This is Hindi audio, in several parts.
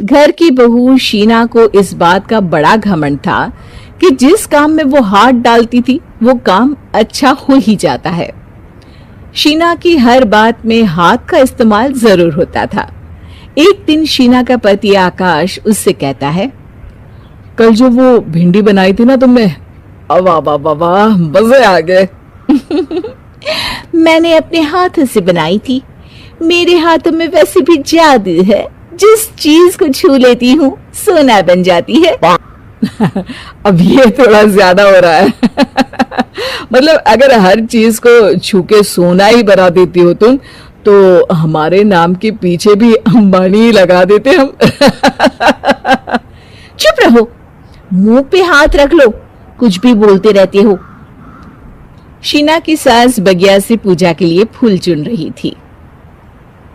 घर की बहू शीना को इस बात का बड़ा घमंड था कि जिस काम में वो हाथ डालती थी वो काम अच्छा हो ही जाता है। शीना की हर बात में हाथ का इस्तेमाल जरूर होता था। एक दिन शीना का पति आकाश उससे कहता है, कल जो वो भिंडी बनाई थी ना तुमने, वाह वाह वाह वाह, मजे आ गए। मैंने अपने हाथों से बनाई थी। मेरे हाथों में वैसे भी जादू है, जिस चीज को छू लेती हूँ सोना बन जाती है। अब ये थोड़ा ज्यादा हो रहा है। मतलब अगर हर चीज को छू के सोना ही बना देती हो तुम, तो हमारे नाम के पीछे भी अंबानी लगा देते हम। चुप रहो, मुंह पे हाथ रख लो, कुछ भी बोलते रहते हो। शीना की सास बगिया से पूजा के लिए फूल चुन रही थी।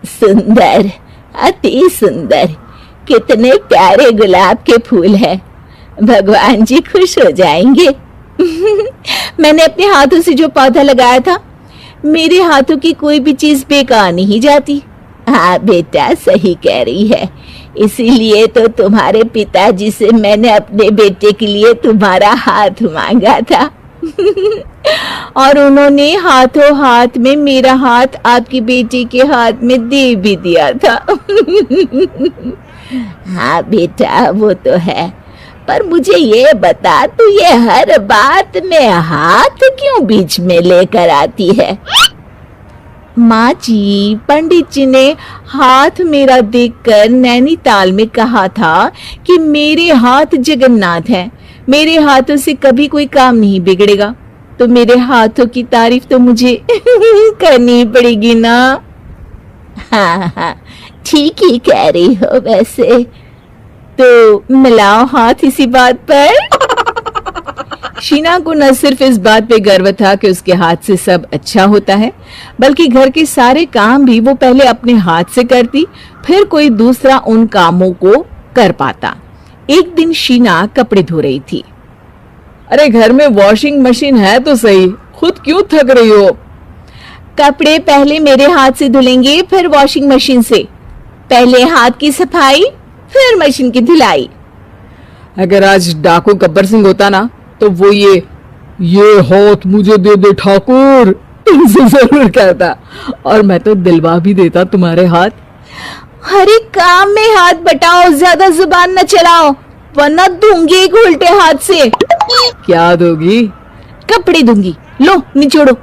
सुंदर, अति सुंदर, कितने प्यारे गुलाब के फूल हैं। भगवान जी खुश हो जाएंगे। मैंने अपने हाथों से जो पौधा लगाया था, मेरे हाथों की कोई भी चीज बेकार नहीं जाती। हाँ बेटा, सही कह रही है। इसीलिए तो तुम्हारे पिताजी से मैंने अपने बेटे के लिए तुम्हारा हाथ मांगा था। और उन्होंने हाथों हाथ में मेरा हाथ आपकी बेटी के हाथ में दे भी दिया था। हाँ बेटा, वो तो है, पर मुझे ये बता, तू ये हर बात में हाथ क्यों बीच में लेकर आती है? माँ जी, पंडित जी ने हाथ मेरा देखकर नैनीताल में कहा था कि मेरे हाथ जगन्नाथ हैं, मेरे हाथों से कभी कोई काम नहीं बिगड़ेगा, तो मेरे हाथों की तारीफ तो मुझे करनी पड़ेगी ना। हाँ हाँ, ठीक ही कह रही हो। वैसे तो मिलाओ हाथ इसी बात पर। शीना को न सिर्फ इस बात पे गर्व था कि उसके हाथ से सब अच्छा होता है, बल्कि घर के सारे काम भी वो पहले अपने हाथ से करती, फिर कोई दूसरा उन कामों को कर पाता। एक दिन शीना कपड़े धो रही थी। अरे घर में वॉशिंग मशीन है तो सही, खुद क्यों थक रही हो? कपड़े पहले मेरे हाथ से धुलेंगे, फिर वॉशिंग मशीन से। पहले हाथ की सफाई, फिर मशीन की धुलाई। अगर आज डाकू गब्बर सिंह होता ना, तो वो ये हाथ मुझे दे दे ठाकुर, तुमसे जरूर कहता, और मैं तो दिलवा भी देता तुम्हारे हाथ। हर एक काम में हाथ बटाओ, ज्यादा जुबान न चलाओ, वरना दूंगी एक उल्टे हाथ से। क्या दोगी? कपड़े दूंगी, लो निचोड़ो।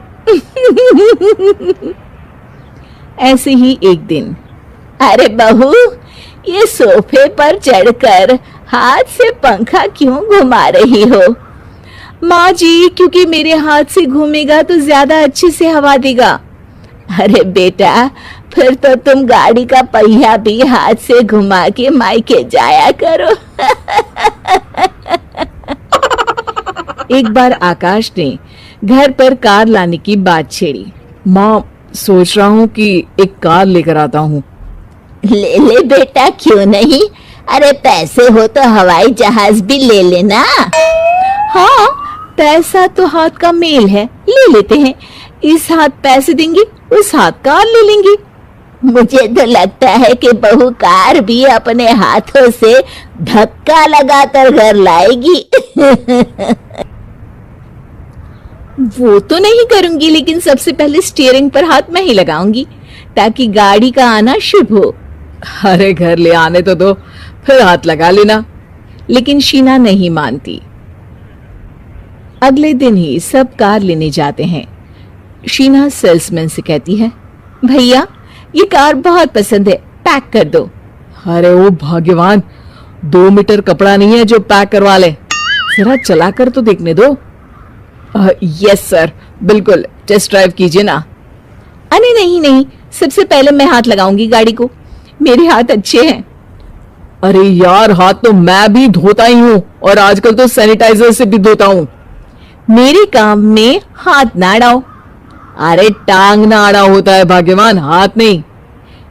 ऐसे ही एक दिन, अरे बहू, ये सोफे पर चढ़कर हाथ से पंखा क्यों घुमा रही हो? माँ जी, क्योंकि मेरे हाथ से घूमेगा तो ज्यादा अच्छे से हवा देगा। अरे बेटा, फिर तो तुम गाड़ी का पहिया भी हाथ से घुमा के मायके जाया करो। एक बार आकाश ने घर पर कार लाने की बात छेड़ी। माँ, सोच रहा हूँ कि एक कार लेकर आता हूँ। ले ले बेटा, क्यों नहीं? अरे पैसे हो तो हवाई जहाज भी ले लेना। हाँ, पैसा तो हाथ का मेल है, ले लेते हैं। इस हाथ पैसे देंगे, उस हाथ कार ले लेंगे। मुझे तो लगता है कि बहू कार भी अपने हाथों से धक्का लगाकर घर लाएगी। वो तो नहीं करूंगी, लेकिन सबसे पहले स्टीयरिंग पर हाथ मैं ही लगाऊंगी, ताकि गाड़ी का आना शुभ हो। अरे घर ले आने तो दो, फिर हाथ लगा लेना। लेकिन शीना नहीं मानती। अगले दिन ही सब कार लेने जाते हैं। शीना सेल्समैन से कहती है, भैया ये कार बहुत पसंद है, पैक कर दो। अरे ओ भाग्यवान, 2 मीटर कपड़ा नहीं है जो पैक करवा ले, जरा चला कर तो देखने दो। यस सर, बिल्कुल, टेस्ट ड्राइव कीजिए ना। अरे नहीं नहीं, सबसे पहले मैं हाथ लगाऊंगी गाड़ी को, मेरे हाथ अच्छे हैं। अरे यार, हाथ तो मैं भी धोता ही हूँ, और आजकल तो सैनिटाइजर से भी धोता हूँ। मेरे काम में हाथ ना अड़ाओ। अरे टांग ना अड़ा होता है भाग्यवान, हाथ नहीं।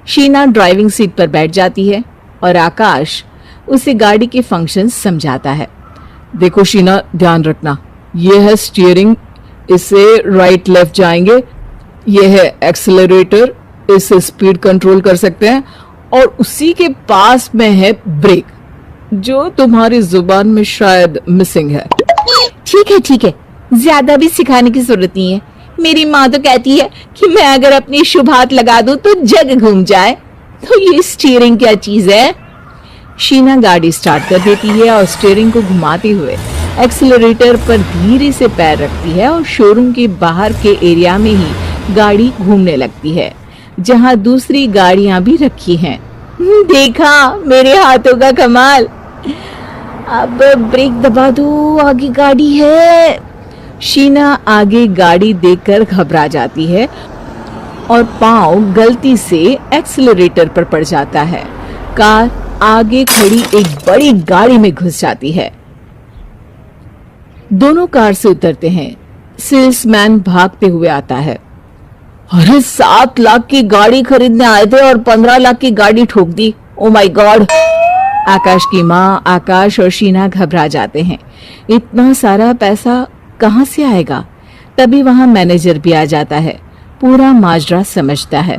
शीना ड्राइविंग सीट पर बैठ जाती है और आकाश उसे गाड़ी के फंक्शन समझाता है। देखो शीना, ध्यान रखना, ये है स्टीयरिंग, इससे राइट लेफ्ट जाएंगे। ये है एक्सेलरेटर, इससे स्पीड कंट्रोल कर सकते हैं, और उसी के पास में है ब्रेक, जो तुम्हारी जुबान में शायद मिसिंग है। ठीक है, ज्यादा भी सिखाने की जरूरत नहीं है। मेरी माँ तो कहती है कि मैं अगर अपनी शुभ हाथ लगा दूं तो जग घूम जाए। तो ये स्टीयरिंग क्या चीज है? शीना गाड़ी स्टार्ट कर देती है और स्टीयरिंग को घुमाते हुए एक्सीलरेटर पर धीरे से पैर रखती है और शोरूम के बाहर के एरिया में ही गाड़ी घूमने लगती है, जहां दूसरी गाड़ियां भी रखी हैं। देखा मेरे हाथों का कमाल। अब ब्रेक दबा दो, आगे गाड़ी है। शीना आगे गाड़ी देखकर घबरा जाती है और पांव गलती से एक्सीलरेटर पर पड़ जाता है। कार आगे खड़ी एक बड़ी गाड़ी में घुस जाती है। दोनों कार से उतरते हैं। सेल्समैन भागते हुए आता है। अरे 7 लाख की गाड़ी खरीदने आए थे और 15 लाख की गाड़ी ठोक दी। Oh my God. आकाश की माँ, आकाश और शीना घबरा जाते हैं। इतना सारा पैसा कहां से आएगा? तभी वहां मैनेजर भी आ जाता है, पूरा माजरा समझता है।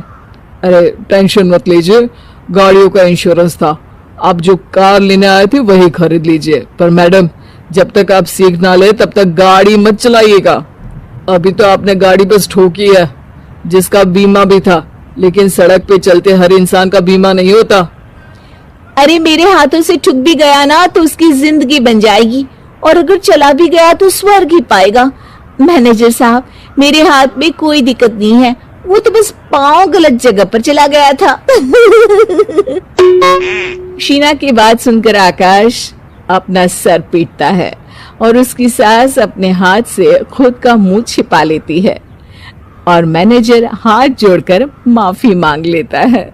अरे टेंशन मत लीजिए, गाड़ियों का इंश्योरेंस था, आप जो कार लेने आए थे वही खरीद लीजिए। पर मैडम, जब तक आप सीख ना ले तब तक गाड़ी मत चलाइएगा। अभी तो आपने गाड़ी बस ठोकी है, जिसका बीमा भी था, लेकिन सड़क पे चलते हर इंसान का बीमा नहीं होता। अरे मेरे हाथों से ठुक भी गया ना तो उसकी जिंदगी बन जाएगी, और अगर चला भी गया तो स्वर्ग ही पाएगा। मैनेजर साहब, मेरे हाथ में कोई दिक्कत नहीं है, वो तो बस पाँव गलत जगह पर चला गया था। शीना की बात सुनकर आकाश अपना सर पीटता है और उसकी सास अपने हाथ से खुद का मुंह छिपा लेती है और मैनेजर हाथ जोड़कर माफी मांग लेता है।